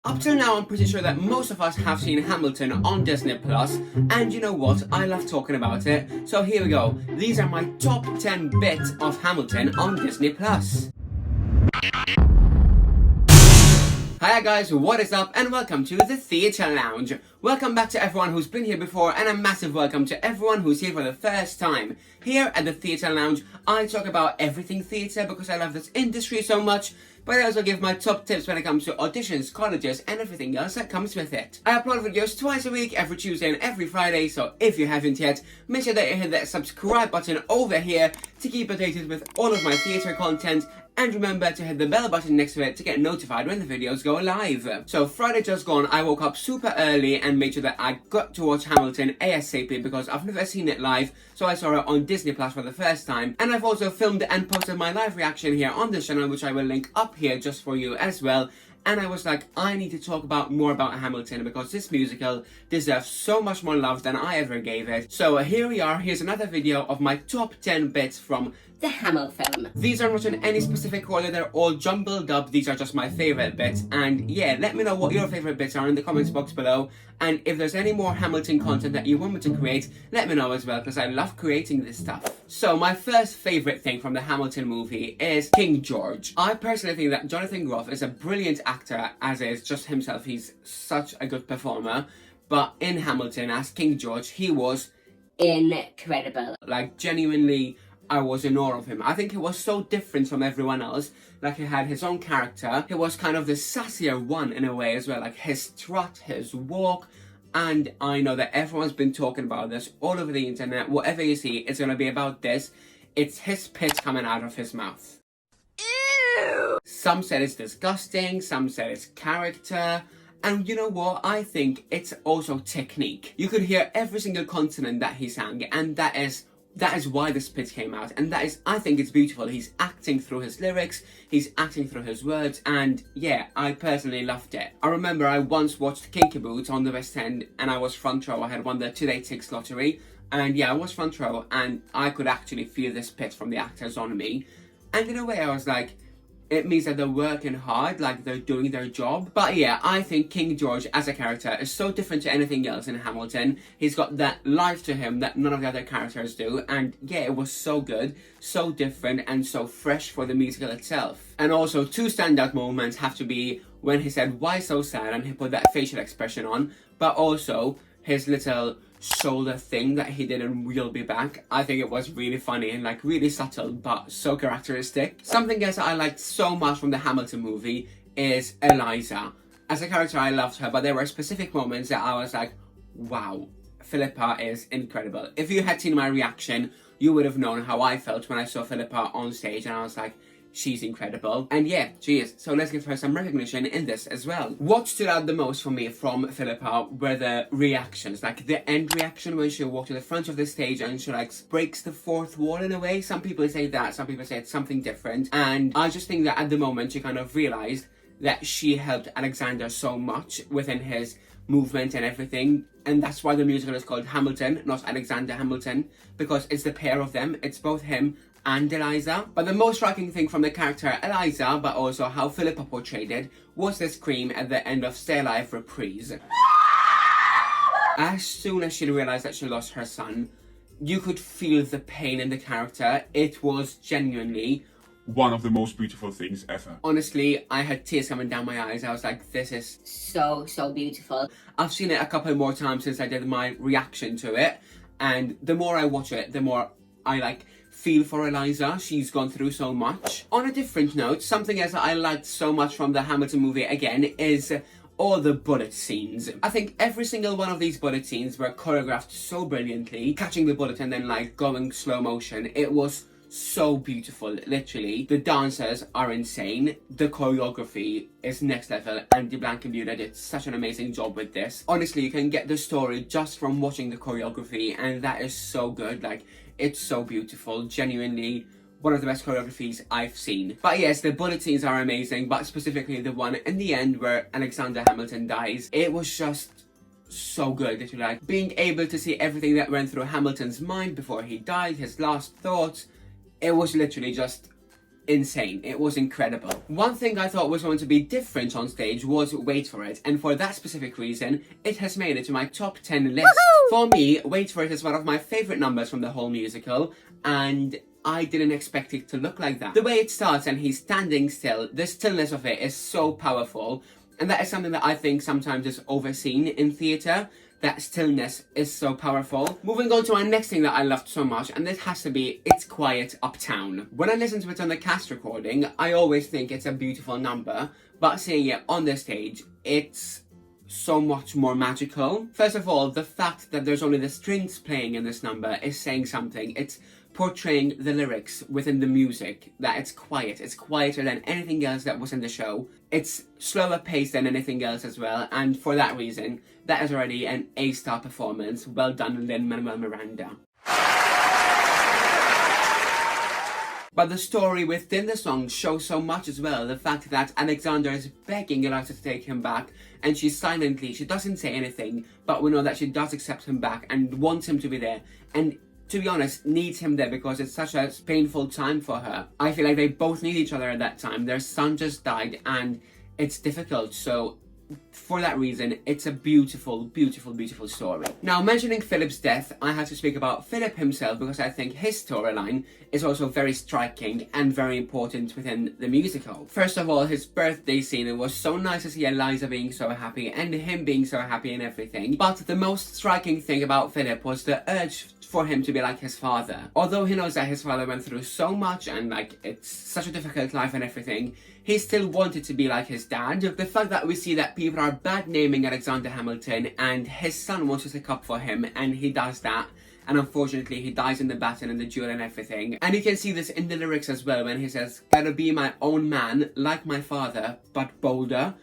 Up till now, I'm pretty sure that most of us have seen Hamilton on Disney Plus, and you know what? I love talking about it. So here we go. These are my top 10 bits of Hamilton on Disney Plus. Hiya guys, what is up, and welcome to the Theatre Lounge. Welcome back to everyone who's been here before, and a massive welcome to everyone who's here for the first time. Here at the Theatre Lounge, I talk about everything theatre because I love this industry so much, but I also give my top tips when it comes to auditions, colleges, and everything else that comes with it. I upload videos twice a week, every Tuesday and every Friday, so if you haven't yet, make sure that you hit that subscribe button over here to keep updated with all of my theatre content. And remember to hit the bell button next to it to get notified when the videos go live. So Friday just gone, I woke up super early and made sure that I got to watch Hamilton ASAP because I've never seen it live, so I saw it on Disney Plus for the first time. And I've also filmed and posted my live reaction here on the channel, which I will link up here just for you as well. And I was like, I need to talk more about Hamilton because this musical deserves so much more love than I ever gave it. So here we are, here's another video of my top 10 bits from the Hamilfilm. These are not in any specific order, they're all jumbled up, these are just my favourite bits. And yeah, let me know what your favourite bits are in the comments box below. And if there's any more Hamilton content that you want me to create, let me know as well, because I love creating this stuff. So my first favourite thing from the Hamilton movie is King George. I personally think that Jonathan Groff is a brilliant actor, as is just himself. He's such a good performer. But in Hamilton, as King George, he was incredible. Like, genuinely, I was in awe of him. I think he was so different from everyone else. Like, he had his own character. He was kind of the sassier one in a way as well. Like, his strut, his walk. And I know that everyone's been talking about this all over the internet. Whatever you see, it's going to be about this. It's his spit coming out of his mouth. Ew! Some said it's disgusting. Some said it's character. And you know what? I think it's also technique. You could hear every single consonant that he sang. And that is why the spit came out, and I think it's beautiful. He's acting through his lyrics, he's acting through his words, and yeah, I personally loved it. I remember I once watched Kinky Boots on the West End, and I was front row. I had won the 2-day tickets lottery, and yeah, I was front row, and I could actually feel the spit from the actors on me. And in a way, I was like, it means that they're working hard, like they're doing their job. But yeah, I think King George as a character is so different to anything else in Hamilton. He's got that life to him that none of the other characters do. And yeah, it was so good, so different, and so fresh for the musical itself. And also, two standout moments have to be when he said, "Why so sad?" and he put that facial expression on. But also, his little shoulder thing that he did in We'll Be Back. I think it was really funny and like really subtle but so characteristic. Something else that I liked so much from the Hamilton movie is Eliza. As a character, I loved her, but there were specific moments that I was like, wow, Philippa is incredible. If you had seen my reaction, you would have known how I felt when I saw Philippa on stage, and I was like, she's incredible. And yeah, she is. So let's give her some recognition in this as well. What stood out the most for me from Philippa were the reactions. Like the end reaction when she walked to the front of the stage and she like breaks the fourth wall in a way. Some people say that, some people say it's something different. And I just think that at the moment she kind of realised that she helped Alexander so much within his movement and everything. And that's why the musical is called Hamilton, not Alexander Hamilton, because it's the pair of them. It's both him and Eliza. But the most striking thing from the character Eliza, but also how Philippa portrayed it, was the scream at the end of Stay Alive Reprise. As soon as she realised that she lost her son, you could feel the pain in the character. It was genuinely one of the most beautiful things ever. Honestly, I had tears coming down my eyes. I was like, this is so beautiful. I've seen it a couple more times since I did my reaction to it, and the more I watch it, the more I like feel for Eliza. She's gone through so much. On a different note, something else that I liked so much from the Hamilton movie again is all the bullet scenes. I think every single one of these bullet scenes were choreographed so brilliantly. Catching the bullet and then like going slow motion. It was so beautiful, literally. The dancers are insane. The choreography is next level, and Blankenbuehler did such an amazing job with this. Honestly, you can get the story just from watching the choreography, and that is so good. Like, it's so beautiful. Genuinely one of the best choreographies I've seen. But yes, the bullet scenes are amazing, but specifically the one in the end where Alexander Hamilton dies, it was just so good. Literally, like, being able to see everything that went through Hamilton's mind before he died, his last thoughts, it was literally just insane. It was incredible. One thing I thought was going to be different on stage was Wait For It, and for that specific reason, it has made it to my top 10 list. For me, Wait For It is one of my favourite numbers from the whole musical, and I didn't expect it to look like that. The way it starts and he's standing still, the stillness of it is so powerful, and that is something that I think sometimes is overseen in theatre. That stillness is so powerful. Moving on to our next thing that I loved so much, and this has to be It's Quiet Uptown. When I listen to it on the cast recording, I always think it's a beautiful number, but seeing it on the stage, it's so much more magical. First of all, the fact that there's only the strings playing in this number is saying something. It's portraying the lyrics within the music, that it's quiet. It's quieter than anything else that was in the show. It's slower paced than anything else as well, and for that reason, that is already an A-star performance. Well done, Lin-Manuel Miranda. But the story within the song shows so much as well. The fact that Alexander is begging Eliza to take him back, and she doesn't say anything, but we know that she does accept him back and wants him to be there, and to be honest, needs him there because it's such a painful time for her. I feel like they both need each other at that time. Their son just died and it's difficult, so for that reason, it's a beautiful, beautiful, beautiful story. Now, mentioning Philip's death, I have to speak about Philip himself because I think his storyline is also very striking and very important within the musical. First of all, his birthday scene, it was so nice to see Eliza being so happy and him being so happy and everything. But the most striking thing about Philip was the urge for him to be like his father. Although he knows that his father went through so much and like it's such a difficult life and everything, he still wanted to be like his dad. The fact that we see that people are bad naming Alexander Hamilton and his son wants to stick up for him and he does that, and unfortunately he dies in the battle and the duel and everything. And you can see this in the lyrics as well when he says, "Gotta be my own man, like my father, but bolder."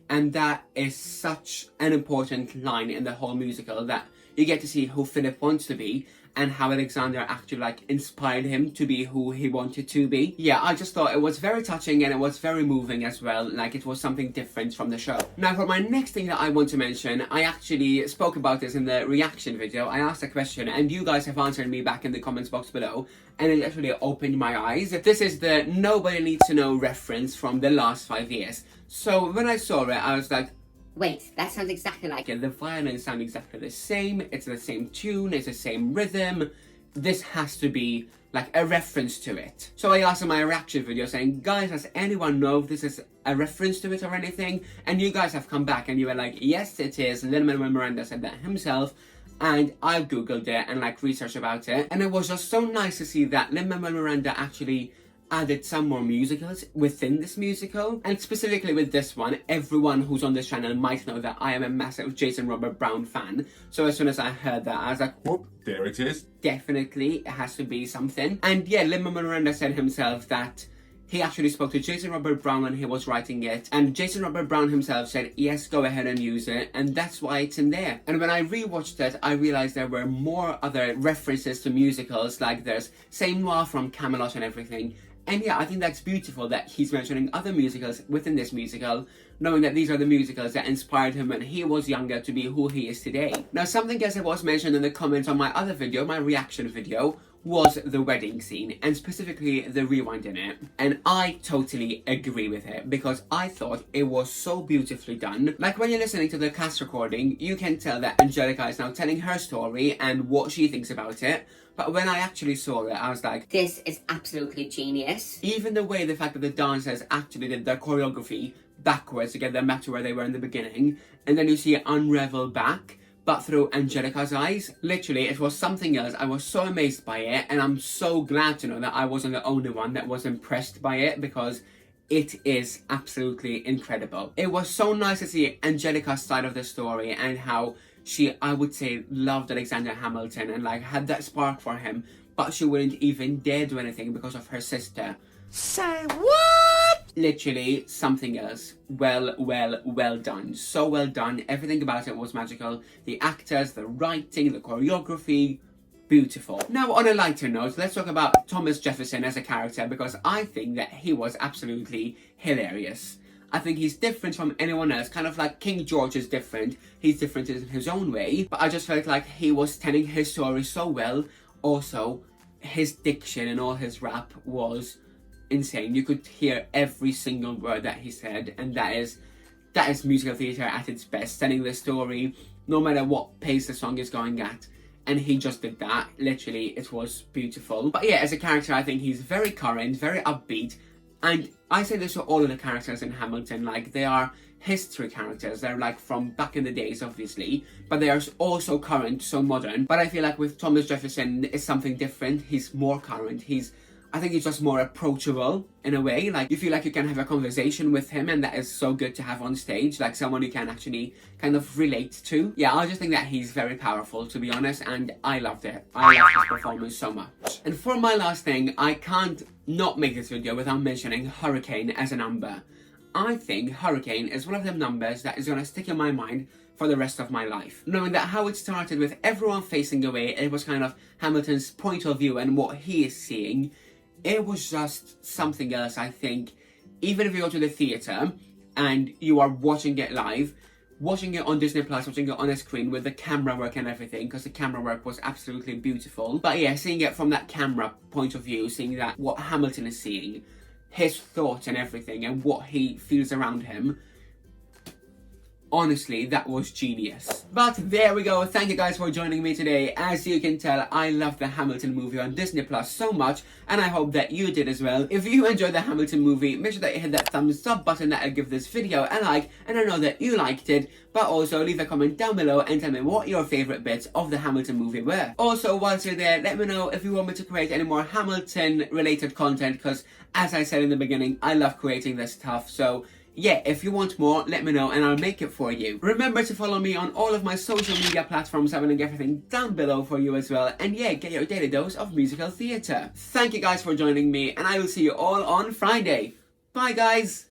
And that is such an important line in the whole musical, that you get to see who Philip wants to be and how Alexander actually like inspired him to be who he wanted to be. Yeah, I just thought it was very touching and it was very moving as well, like it was something different from the show. Now for my next thing that I want to mention, I actually spoke about this in the reaction video. I asked a question and you guys have answered me back in the comments box below, and it actually opened my eyes. This is the Nobody Needs to Know reference from the last 5 years. So when I saw it, I was like, wait, that sounds exactly like it. the violins sound exactly the same, it's the same tune, it's the same rhythm. This has to be like a reference to it. So I asked in my reaction video saying, guys, does anyone know if this is a reference to it or anything? And you guys have come back and you were like, yes it is. Lin-Manuel Miranda said that himself. And I googled it and like researched about it. And it was just so nice to see that Lin-Manuel Miranda actually added some more musicals within this musical, and specifically with this one, everyone who's on this channel might know that I am a massive Jason Robert Brown fan. So as soon as I heard that, I was like, whoop, there it is. Definitely, it has to be something. And yeah, Lin-Manuel Miranda said himself that he actually spoke to Jason Robert Brown when he was writing it, and Jason Robert Brown himself said, yes, go ahead and use it, and that's why it's in there. And when I rewatched it, I realized there were more other references to musicals, like there's Saint Noir from Camelot and everything. And yeah, I think that's beautiful that he's mentioning other musicals within this musical, knowing that these are the musicals that inspired him when he was younger to be who he is today. Now, something else that was mentioned in the comments on my other video, my reaction video, was the wedding scene, and specifically the rewind in it. And I totally agree with it, because I thought it was so beautifully done. Like when you're listening to the cast recording, you can tell that Angelica is now telling her story and what she thinks about it. But when I actually saw it, I was like, this is absolutely genius. Even the way, the fact that the dancers actually did their choreography backwards to get them back to where they were in the beginning, and then you see it unravel back, but through Angelica's eyes. Literally, it was something else. I was so amazed by it, and I'm so glad to know that I wasn't the only one that was impressed by it, because it is absolutely incredible. It was so nice to see Angelica's side of the story and how she, I would say, loved Alexander Hamilton and like had that spark for him, but she wouldn't even dare do anything because of her sister. Say what? Literally something else. Well done. So well done. Everything about it was magical. The actors, the writing, the choreography, beautiful. Now, on a lighter note, let's talk about Thomas Jefferson as a character, because I think that he was absolutely hilarious. I think he's different from anyone else, kind of like King George is different. He's different in his own way, but I just felt like he was telling his story so well. Also, his diction and all his rap was insane. You could hear every single word that he said, and that is musical theatre at its best, telling the story no matter what pace the song is going at. And he just did that. Literally, it was beautiful. But yeah, as a character, I think he's very current, very upbeat. And I say this to all of the characters in Hamilton, like, they are history characters. They're like from back in the days, obviously, but they are also current, so modern. But I feel like with Thomas Jefferson, it's something different. He's more current. I think he's just more approachable in a way. Like, you feel like you can have a conversation with him, and that is so good to have on stage, like someone you can actually kind of relate to. Yeah, I just think that he's very powerful, to be honest, and I loved it. I loved his performance so much. And for my last thing, I can't not make this video without mentioning Hurricane as a number. I think Hurricane is one of them numbers that is going to stick in my mind for the rest of my life. Knowing that how it started with everyone facing away, it was kind of Hamilton's point of view and what he is seeing. It was just something else, I think. Even if you go to the theatre and you are watching it live, watching it on Disney Plus, watching it on a screen with the camera work and everything, because the camera work was absolutely beautiful. But yeah, seeing it from that camera point of view, seeing that what Hamilton is seeing, his thoughts and everything, and what he feels around him, honestly, that was genius. But there we go. Thank you guys for joining me today. As you can tell, I love the Hamilton movie on Disney Plus so much, and I hope that you did as well. If you enjoyed the Hamilton movie, make sure that you hit that thumbs up button, that'll give this video a like, and I know that you liked it. But also leave a comment down below and tell me what your favourite bits of the Hamilton movie were. Also, whilst you're there, let me know if you want me to create any more Hamilton related content, because as I said in the beginning, I love creating this stuff. So yeah, if you want more, let me know and I'll make it for you. Remember to follow me on all of my social media platforms. I will link everything down below for you as well. And yeah, get your daily dose of musical theatre. Thank you guys for joining me, and I will see you all on Friday. Bye guys!